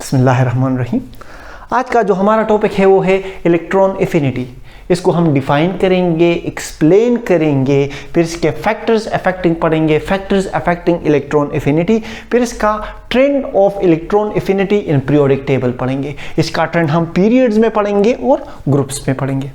बिस्मिल्लाहिर्रहमानिर्रहीम। आज का जो हमारा टॉपिक है वो है इलेक्ट्रॉन एफिनिटी। इसको हम डिफाइन करेंगे, एक्सप्लेन करेंगे, फिर इसके फैक्टर्स अफेक्टिंग पढ़ेंगे, फैक्टर्स अफेक्टिंग इलेक्ट्रॉन एफिनिटी, फिर इसका trend of electron affinity in periodic table पढ़ेंगे। इसका ट्रेंड हम पीरियड्स में पढ़ेंगे और ग्रुप्स में पढ़ेंगे।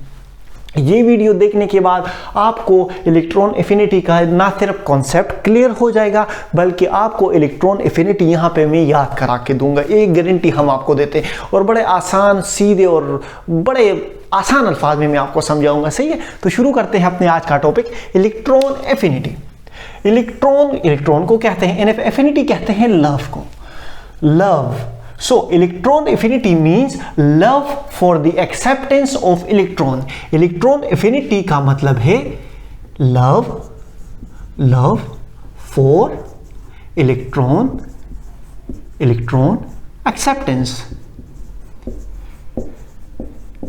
ये वीडियो देखने के बाद आपको इलेक्ट्रॉन एफिनिटी का ना सिर्फ कॉन्सेप्ट क्लियर हो जाएगा बल्कि आपको इलेक्ट्रॉन एफिनिटी यहाँ पे मैं याद करा के दूंगा। एक गारंटी हम आपको देते हैं और बड़े आसान, सीधे और बड़े आसान अल्फाज में मैं आपको समझाऊंगा। सही है, तो शुरू करते हैं अपने आज का टॉपिक इलेक्ट्रॉन एफिनिटी। इलेक्ट्रॉन को कहते हैं, एफिनिटी कहते हैं लव को, love. So electron affinity means love for the acceptance of electron. Electron affinity का मतलब है love for electron acceptance.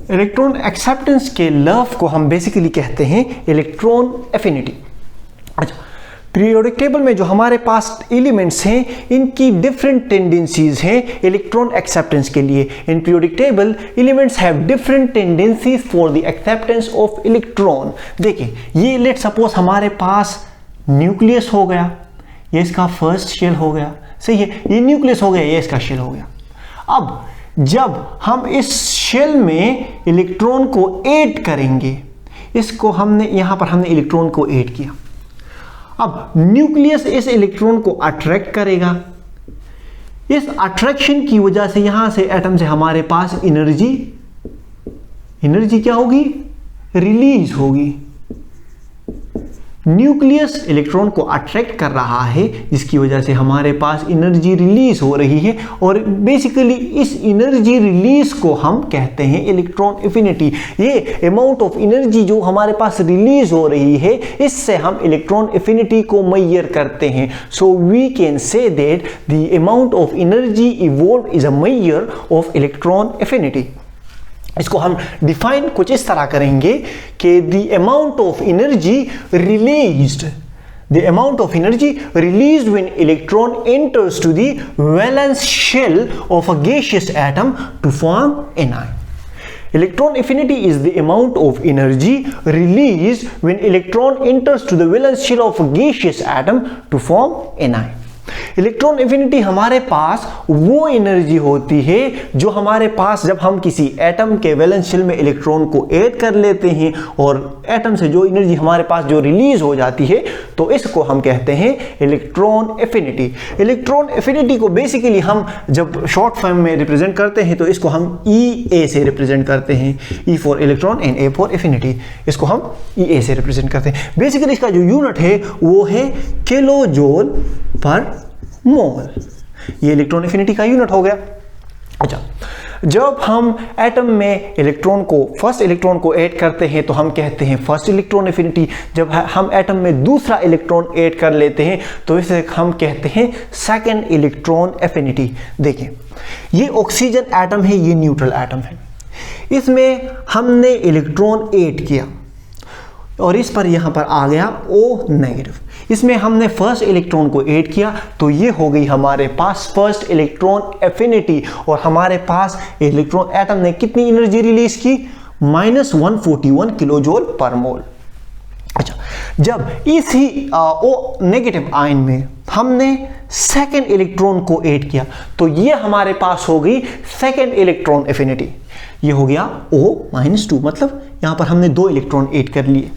Electron acceptance के लव को हम बेसिकली कहते हैं इलेक्ट्रॉन एफिनिटी। अच्छा, पीरियोडिक टेबल में जो हमारे पास एलिमेंट्स हैं इनकी डिफरेंट टेंडेंसीज हैं इलेक्ट्रॉन एक्सेप्टेंस के लिए। In periodic table elements have different tendencies for the acceptance of electron. देखिए, ये लेट सपोज हमारे पास न्यूक्लियस हो गया, ये इसका फर्स्ट शेल हो गया। सही है, ये न्यूक्लियस हो गया, ये इसका शेल हो गया। अब जब हम इस शेल में इलेक्ट्रॉन को ऐड करेंगे, इसको हमने यहां पर हमने इलेक्ट्रॉन को ऐड किया। अब न्यूक्लियस इस इलेक्ट्रॉन को अट्रैक्ट करेगा। इस अट्रैक्शन की वजह से यहां से एटम से हमारे पास एनर्जी क्या होगी? रिलीज होगी। न्यूक्लियस इलेक्ट्रॉन को अट्रैक्ट कर रहा है जिसकी वजह से हमारे पास एनर्जी रिलीज हो रही है और बेसिकली इस एनर्जी रिलीज को हम कहते हैं इलेक्ट्रॉन एफिनिटी। ये अमाउंट ऑफ एनर्जी जो हमारे पास रिलीज हो रही है इससे हम इलेक्ट्रॉन एफिनिटी को मेजर करते हैं। So we can say that the amount of energy evolve is a measure of electron affinity. इसको हम डिफाइन कुछ इस तरह करेंगे कि the amount of energy released when electron enters to the valence shell of a gaseous atom to form anion. Electron affinity is the amount of energy released when electron enters to the valence shell of a gaseous atom to form anion. Electron affinity हमारे पास वो energy होती है जो हमारे पास जब हम किसी atom के वैलेंस शेल में इलेक्ट्रॉन को ऐड कर लेते हैं और एटम से जो एनर्जी हमारे पास जो रिलीज हो जाती है तो इसको हम कहते हैं इलेक्ट्रॉन एफिनिटी। इलेक्ट्रॉन एफिनिटी को बेसिकली हम जब शॉर्ट फॉर्म में रिप्रेजेंट करते हैं तो इसको हम EA से रिप्रेजेंट करते हैं, E for electron and A for affinity. इसको हम EA से रिप्रेजेंट करते हैं। बेसिकली इसका जो यूनिट है वो है किलो जूल पर मोल। ये इलेक्ट्रॉन एफिनिटी का यूनिट हो गया। अच्छा, जब हम एटम में फर्स्ट इलेक्ट्रॉन को ऐड करते हैं तो हम कहते हैं फर्स्ट इलेक्ट्रॉन एफिनिटी। जब हम एटम में दूसरा इलेक्ट्रॉन ऐड कर लेते हैं तो इसे हम कहते हैं सेकंड इलेक्ट्रॉन एफिनिटी। देखिए, ये ऑक्सीजन एटम है, ये न्यूट्रल एटम है। इसमें हमने इलेक्ट्रॉन ऐड किया और इस पर यहां पर आ गया O नेगेटिव। इसमें हमने फर्स्ट इलेक्ट्रॉन को ऐड किया तो ये हो गई हमारे पास फर्स्ट इलेक्ट्रॉन एफिनिटी और हमारे पास इलेक्ट्रॉन एटम ने कितनी एनर्जी रिलीज की? -141 किलो जूल पर मोल। अच्छा, जब इसी O नेगेटिव आयन में हमने सेकेंड इलेक्ट्रॉन को ऐड किया तो ये हमारे पास हो गई सेकेंड इलेक्ट्रॉन एफिनिटी। ये हो गया O-2, मतलब यहां पर हमने 2 इलेक्ट्रॉन ऐड कर लिए।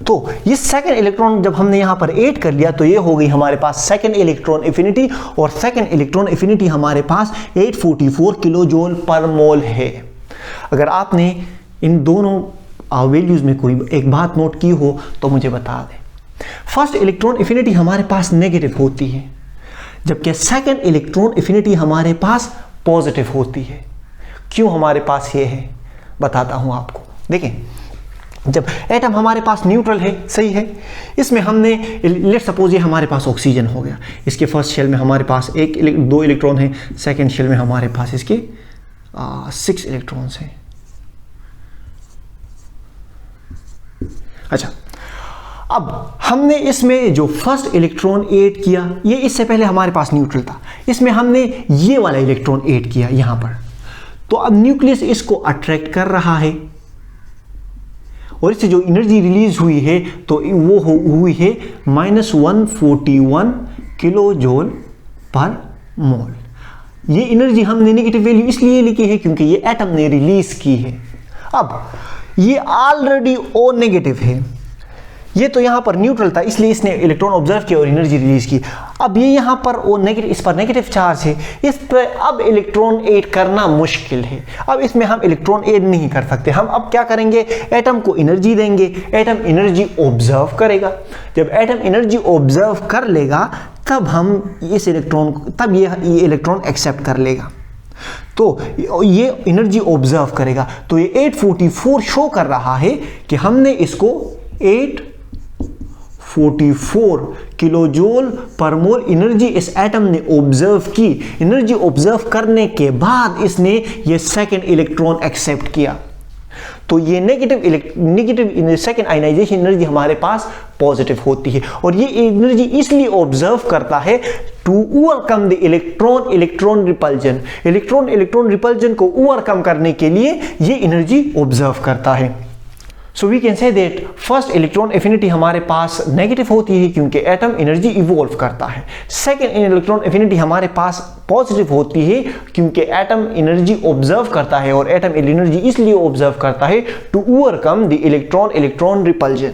तो ये सेकंड इलेक्ट्रॉन जब हमने यहां पर ऐड कर लिया तो ये हो गई हमारे पास सेकंड इलेक्ट्रॉन एफिनिटी और सेकंड इलेक्ट्रॉन एफिनिटी हमारे पास 844 किलो जूल पर मोल है। अगर आपने इन दोनों वैल्यूज में कोई एक बात नोट की हो तो मुझे बता दें। फर्स्ट इलेक्ट्रॉन एफिनिटी हमारे पास नेगेटिव होती है जबकि सेकंड इलेक्ट्रॉन एफिनिटी हमारे पास पॉजिटिव होती है। क्यों हमारे पास ये है बताता हूं आपको। देखिए, जब एटम हमारे पास न्यूट्रल है, सही है, इसमें हमने लेट्स सपोज ये हमारे पास ऑक्सीजन हो गया। इसके फर्स्ट शेल में हमारे पास 2 इलेक्ट्रॉन हैं, सेकंड शेल में हमारे पास इसके 6 इलेक्ट्रॉन्स हैं। अच्छा, अब हमने इसमें जो फर्स्ट इलेक्ट्रॉन ऐड किया, ये इससे पहले हमारे पास न्यूट्रल था, इसमें हमने ये वाला इलेक्ट्रॉन ऐड किया यहां पर, तो अब न्यूक्लियस इसको अट्रैक्ट कर रहा है और इससे जो एनर्जी रिलीज हुई है तो वो हुई है -141 किलो जूल पर मोल। ये एनर्जी हमने नेगेटिव वैल्यू इसलिए लिखी है क्योंकि ये एटम ने रिलीज की है। अब ये ऑलरेडी ओ नेगेटिव है, ये तो यहां पर न्यूट्रल था इसलिए इसने इलेक्ट्रॉन ऑब्जर्व किया और एनर्जी रिलीज की। अब ये यहां पर ओ नेगेटिव, इस पर नेगेटिव चार्ज है, इस पर अब इलेक्ट्रॉन ऐड करना मुश्किल है। अब इसमें हम इलेक्ट्रॉन ऐड नहीं कर सकते। हम अब क्या करेंगे, एटम को एनर्जी देंगे, एटम एनर्जी ऑब्जर्व करेगा। जब एटम एनर्जी ऑब्जर्व कर लेगा तब हम इस इलेक्ट्रॉन, तब ये इलेक्ट्रॉन एक्सेप्ट कर लेगा। तो ये एनर्जी ऑब्जर्व करेगा, तो ये 844 शो कर रहा है कि हमने इसको 844 किलोजूल पर मोल एनर्जी इस एटम ने ऑब्जर्व की। एनर्जी ऑब्जर्व करने के बाद इसने ये सेकंड इलेक्ट्रॉन एक्सेप्ट किया। तो ये नेगेटिव सेकंड आयनाइजेशन एनर्जी हमारे पास पॉजिटिव होती है और ये एनर्जी इसलिए ऑब्जर्व करता है to overcome the electron repulsion को ओवरकम करने के लिए ये एनर्जी ऑब्जर्व करता है। So we can say that first electron affinity हमारे पास नेगेटिव होती है क्योंकि एटम एनर्जी इवॉल्व करता है। सेकेंड इलेक्ट्रॉन एफिनिटी हमारे पास पॉजिटिव होती है क्योंकि एटम एनर्जी ऑब्जर्व करता है और एटम एनर्जी इसलिए ऑब्जर्व करता है to overcome the electron repulsion.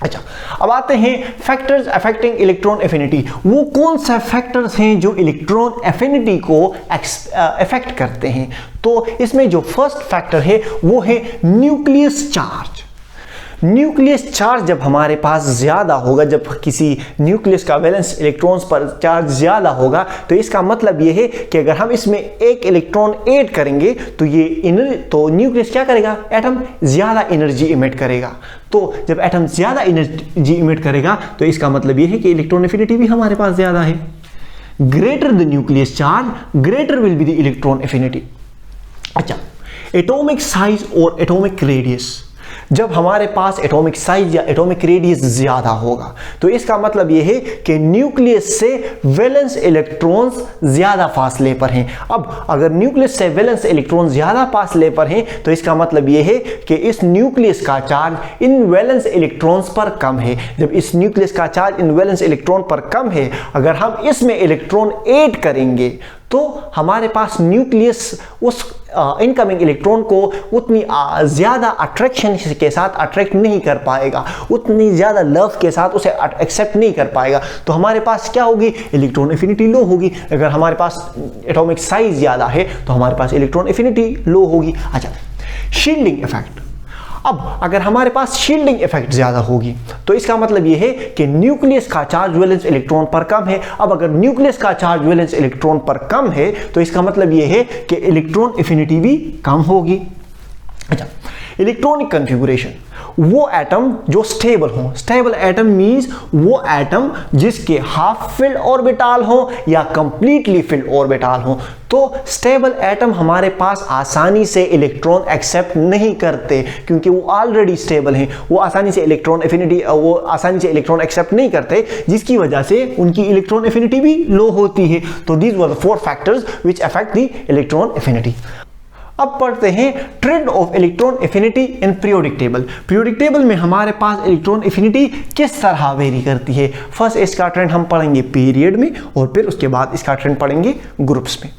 अच्छा, अब आते हैं फैक्टर्स अफेक्टिंग इलेक्ट्रॉन एफिनिटी। वो कौन सा फैक्टर्स हैं जो इलेक्ट्रॉन एफिनिटी को अफेक्ट करते हैं? तो इसमें जो फर्स्ट फैक्टर है वो है न्यूक्लियस चार्ज। न्यूक्लियस चार्ज जब हमारे पास ज्यादा होगा, जब किसी न्यूक्लियस का वैलेंस इलेक्ट्रॉन्स पर चार्ज ज्यादा होगा तो इसका मतलब यह है कि अगर हम इसमें एक इलेक्ट्रॉन ऐड करेंगे तो तो न्यूक्लियस क्या करेगा, एटम ज्यादा एनर्जी इमिट करेगा। तो जब एटम ज्यादा एनर्जी इमिट करेगा तो इसका मतलब यह है कि इलेक्ट्रॉन एफिनिटी भी हमारे पास ज्यादा है। Greater the nucleus charge greater will be the electron affinity. अच्छा, एटॉमिक साइज और एटॉमिक रेडियस। जब हमारे पास एटॉमिक साइज या एटॉमिक रेडियस ज्यादा होगा तो इसका मतलब यह है कि न्यूक्लियस से वैलेंस इलेक्ट्रॉन्स ज्यादा फासले पर हैं। अब अगर न्यूक्लियस से वैलेंस इलेक्ट्रॉन ज्यादा फासले पर हैं तो इसका मतलब यह है कि इस न्यूक्लियस का चार्ज इन वैलेंस इलेक्ट्रॉन्स पर कम है। जब इस न्यूक्लियस का चार्ज इन वैलेंस इलेक्ट्रॉन पर कम है, अगर हम इसमें इलेक्ट्रॉन ऐड करेंगे तो हमारे पास न्यूक्लियस उस इनकमिंग इलेक्ट्रॉन को उतनी ज्यादा अट्रैक्शन के साथ अट्रैक्ट नहीं कर पाएगा, उतनी ज्यादा लव के साथ उसे एक्सेप्ट नहीं कर पाएगा। तो हमारे पास क्या होगी, इलेक्ट्रॉन एफिनिटी लो होगी। अगर हमारे पास एटॉमिक साइज ज्यादा है तो हमारे पास इलेक्ट्रॉन एफिनिटी लो होगी। अच्छा, शील्डिंग इफेक्ट। अब अगर हमारे पास शील्डिंग इफेक्ट ज्यादा होगी तो इसका मतलब यह है कि न्यूक्लियस का चार्ज वैलेंस इलेक्ट्रॉन पर कम है। अब अगर न्यूक्लियस का चार्ज वैलेंस इलेक्ट्रॉन पर कम है तो इसका मतलब यह है कि इलेक्ट्रॉन एफिनिटी भी कम होगी। अच्छा, इलेक्ट्रॉनिक कॉन्फ़िगरेशन। वो एटम जो स्टेबल हो, स्टेबल एटम मींस वो एटम जिसके हाफ फिल्ड ऑर्बिटल हो या कंप्लीटली फिल्ड ऑर्बिटल हो। तो स्टेबल एटम हमारे पास आसानी से इलेक्ट्रॉन एक्सेप्ट नहीं करते क्योंकि वो ऑलरेडी स्टेबल हैं। वो आसानी से इलेक्ट्रॉन एफिनिटी, वो आसानी से इलेक्ट्रॉन एक्सेप्ट नहीं करते, जिसकी वजह से उनकी इलेक्ट्रॉन एफिनिटी भी लो होती है। तो these were the 4 factors which affect the electron affinity. अब पढ़ते हैं trend of electron affinity in periodic table. Periodic table में हमारे पास इलेक्ट्रॉन एफिनिटी किस तरह वेरी करती है। फर्स्ट इसका ट्रेंड हम पढ़ेंगे पीरियड में और फिर उसके बाद इसका ट्रेंड पढ़ेंगे ग्रुप्स में।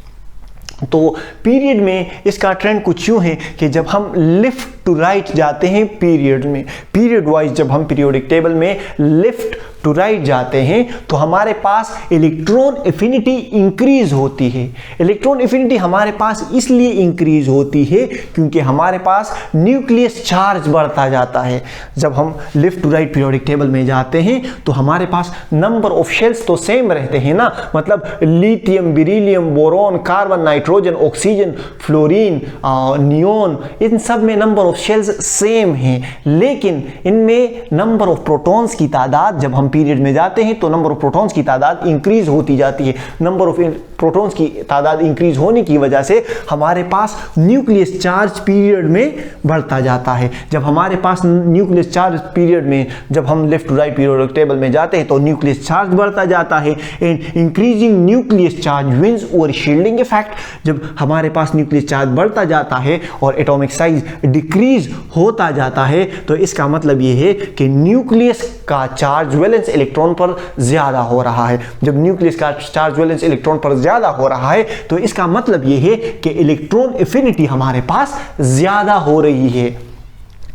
तो पीरियड में इसका ट्रेंड कुछ यूं है कि जब हम लेफ्ट टू राइट जाते हैं पीरियड में, पीरियड वाइज जब हम पीरियोडिक टेबल में लेफ्ट टू राइट जाते हैं तो हमारे पास इलेक्ट्रॉन एफिनिटी इंक्रीज होती है। इलेक्ट्रॉन एफिनिटी हमारे पास इसलिए इंक्रीज होती है क्योंकि हमारे पास न्यूक्लियस चार्ज बढ़ता जाता है। जब हम left to right periodic table में जाते हैं तो हमारे पास नंबर ऑफ शेल्स तो सेम रहते हैं ना, मतलब lithium, beryllium, boron, carbon, nitrogen, oxygen, fluorine, neon, इन सब में number of of shells same हैं, लेकिन इनमें नंबर ऑफ प्रोटॉन्स की तादाद, जब हम पीरियड में जाते हैं तो नंबर ऑफ प्रोटॉन्स की तादाद इंक्रीज होती जाती है। नंबर ऑफ प्रोटॉन्स की तादाद इंक्रीज होने की वजह से हमारे पास न्यूक्लियस चार्ज पीरियड में बढ़ता जाता है। जब हमारे पास न्यूक्लियस चार्ज पीरियड में, जब हम left to right periodic table में जाते हैं तो न्यूक्लियस चार्ज बढ़ता जाता है। And increasing nucleus charge wins over shielding effect, जब हमारे पास न्यूक्लियस चार्ज बढ़ता जाता है और एटॉमिक साइज डिक्रीज होता जाता है तो इसका मतलब ये है कि न्यूक्लियस का चार्ज वैलेंस इलेक्ट्रॉन पर ज्यादा हो रहा है। जब न्यूक्लियस का चार्ज वैलेंस इलेक्ट्रॉन पर ज्यादा हो रहा है तो इसका मतलब ये है कि इलेक्ट्रॉन एफिनिटी हमारे पास ज्यादा हो रही है।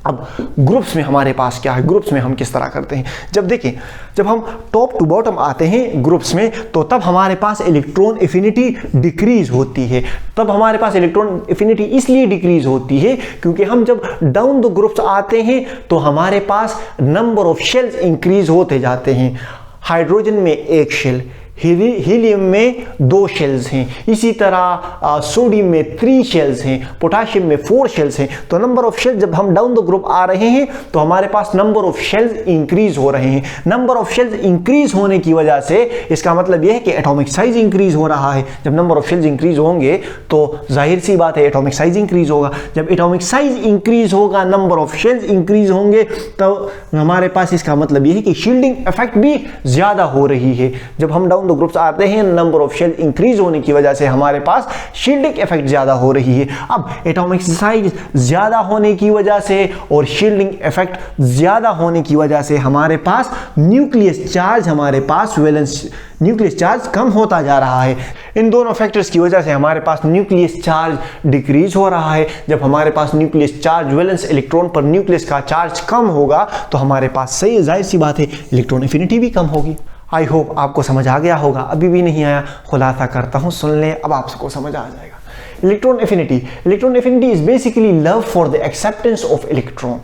अब ग्रुप्स में हमारे पास क्या है, ग्रुप्स में हम किस तरह करते हैं, जब देखें, जब हम टॉप टू बॉटम आते हैं ग्रुप्स में तो तब हमारे पास इलेक्ट्रॉन एफिनिटी डिक्रीज होती है। तब हमारे पास इलेक्ट्रॉन एफिनिटी इसलिए डिक्रीज होती है क्योंकि हम जब डाउन द ग्रुप्स आते हैं तो हमारे पास नंबर ऑफ शेल्स इंक्रीज होते जाते हैं। हाइड्रोजन में एक शेल, हीलियम में 2 शेल्स हैं, इसी तरह सोडियम में 3 शेल्स हैं, पोटाशियम में 4 शेल्स हैं। तो नंबर ऑफ शेल्स, जब हम डाउन द ग्रुप आ रहे हैं तो हमारे पास नंबर ऑफ शेल्स इंक्रीज हो रहे हैं। नंबर ऑफ शेल्स इंक्रीज होने की वजह से इसका मतलब यह है कि एटॉमिक साइज इंक्रीज हो रहा है। जब नंबर ऑफ शेल्स इंक्रीज होंगे तो जाहिर सी बात है एटॉमिक साइज इंक्रीज होगा। जब एटॉमिक साइज इंक्रीज होगा, नंबर ऑफ शेल्स इंक्रीज होंगे, तो हमारे पास इसका मतलब यह है कि शील्डिंग इफेक्ट भी ज्यादा हो रही है। जब हम डाउन ग्रुप्स आते हैं, नंबर ऑफ शेल इंक्रीज होने की वजह से हमारे पास शील्डिंग इफेक्ट ज्यादा हो रही है। अब एटॉमिक साइज ज्यादा होने की वजह से और शील्डिंग इफेक्ट ज्यादा होने की वजह से हमारे पास न्यूक्लियस चार्ज, हमारे पास वैलेंस न्यूक्लियस चार्ज कम होता जा रहा है। इन दोनों फैक्टर्स की वजह से हमारे पास न्यूक्लियस चार्ज डिक्रीज हो रहा है। जब हमारे पास न्यूक्लियस चार्ज वैलेंस इलेक्ट्रॉन पर न्यूक्लियस का चार्ज कम होगा तो हमारे पास सही जाहिर सी बात है इलेक्ट्रॉन एफिनिटी भी कम होगी। आई होप आपको समझ आ गया होगा। अभी भी नहीं आया, खुलासा करता हूं, सुन लें, अब आपको समझ आ जाएगा। Electron affinity is basically love for the acceptance of electron.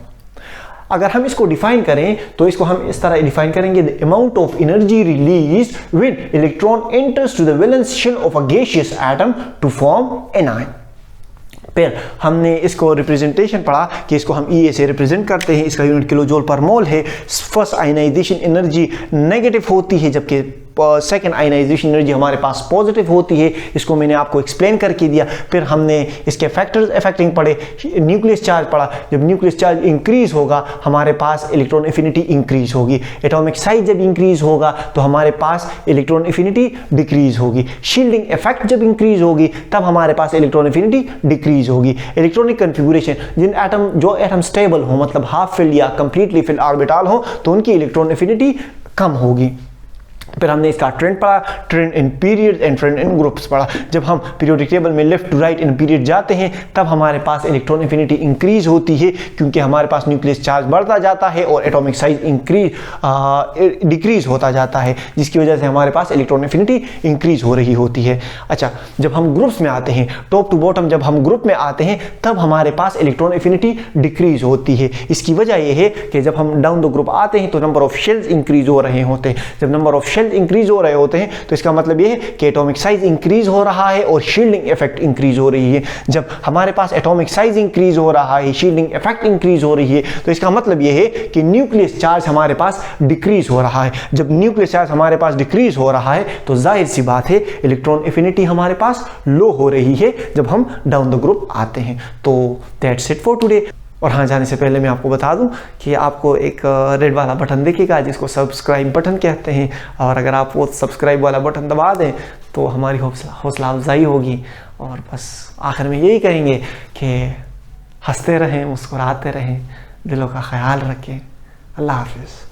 अगर हम इसको डिफाइन करें तो इसको हम इस तरह डिफाइन करेंगे, the amount of energy release when electron enters to the valence shell of a gaseous atom to form an ion. फिर हमने इसको रिप्रेजेंटेशन पढ़ा कि इसको हम EA से रिप्रेजेंट करते हैं, इसका यूनिट किलो जूल पर मोल है। फर्स्ट आयनाइजेशन एनर्जी नेगेटिव होती है जबकि सेकेंड आयनाइजेशन एनर्जी हमारे पास पॉजिटिव होती है। इसको मैंने आपको एक्सप्लेन करके दिया। फिर हमने इसके फैक्टर्स अफेक्टिंग पढ़े, न्यूक्लियस चार्ज पढ़ा। जब न्यूक्लियस चार्ज इंक्रीज होगा हमारे पास इलेक्ट्रॉन एफिनिटी इंक्रीज होगी। एटॉमिक साइज जब इंक्रीज होगा तो हमारे पास इलेक्ट्रॉन एफिनिटी डिक्रीज होगी। शील्डिंग इफेक्ट जब इंक्रीज होगी तब हमारे पास इलेक्ट्रॉन एफिनिटी डिक्रीज होगी। इलेक्ट्रॉनिक कन्फिगुरेशन, जो एटम स्टेबल हो, मतलब हाफ फिल्ड या कंप्लीटली फिल्ड ऑर्बिटल हो, तो उनकी इलेक्ट्रॉन एफिनिटी कम होगी। फिर हमने इसका ट्रेंड पढ़ा, trend in period and trend in groups पढ़ा। जब हम पीरियोडिक टेबल में left to right in period जाते हैं तब हमारे पास इलेक्ट्रॉन एफिनिटी इंक्रीज होती है क्योंकि हमारे पास न्यूक्लियस चार्ज बढ़ता जाता है और एटॉमिक साइज डिक्रीज होता जाता है, जिसकी वजह से हमारे पास इलेक्ट्रॉन एफिनिटी इंक्रीज हो रही होती है। अच्छा, जब हम ग्रुप्स में आते हैं, टॉप टू बॉटम जब हम ग्रुप में आते हैं तब हमारे पास इलेक्ट्रॉन एफिनिटी डिक्रीज होती है। इसकी वजह यह है कि जब हम डाउन द ग्रुप आते हैं तो नंबर ऑफ शेल्स इंक्रीज हो रहे होते हैं। जब नंबर ऑफ शेल्स इंक्रीज हो रहे होते हैं तो इसका मतलब यह है कि एटॉमिक साइज इंक्रीज हो रहा है और शील्डिंग इफेक्ट इंक्रीज हो रही है। जब हमारे पास एटॉमिक साइज इंक्रीज हो रहा है, शील्डिंग इफेक्ट इंक्रीज हो रही है, तो इसका मतलब यह है कि न्यूक्लियस चार्ज हमारे पास डिक्रीज हो रहा है। जब न्यूक्लियस चार्ज हमारे पास डिक्रीज हो रहा है तो जाहिर सी बात है इलेक्ट्रॉन एफिनिटी हमारे पास लो हो रही है जब हम डाउन द ग्रुप आते हैं। तो दैट्स इट फॉर टुडे। और हाँ, जाने से पहले मैं आपको बता दूं कि आपको एक रेड वाला बटन दिखेगा जिसको सब्सक्राइब बटन कहते हैं, और अगर आप वो सब्सक्राइब वाला बटन दबा दें तो हमारी हौसला अफजाई होगी। और बस आखिर में यही कहेंगे कि हंसते रहें, मुस्कुराते रहें, दिलों का ख्याल रखें। अल्लाह हाफिज़।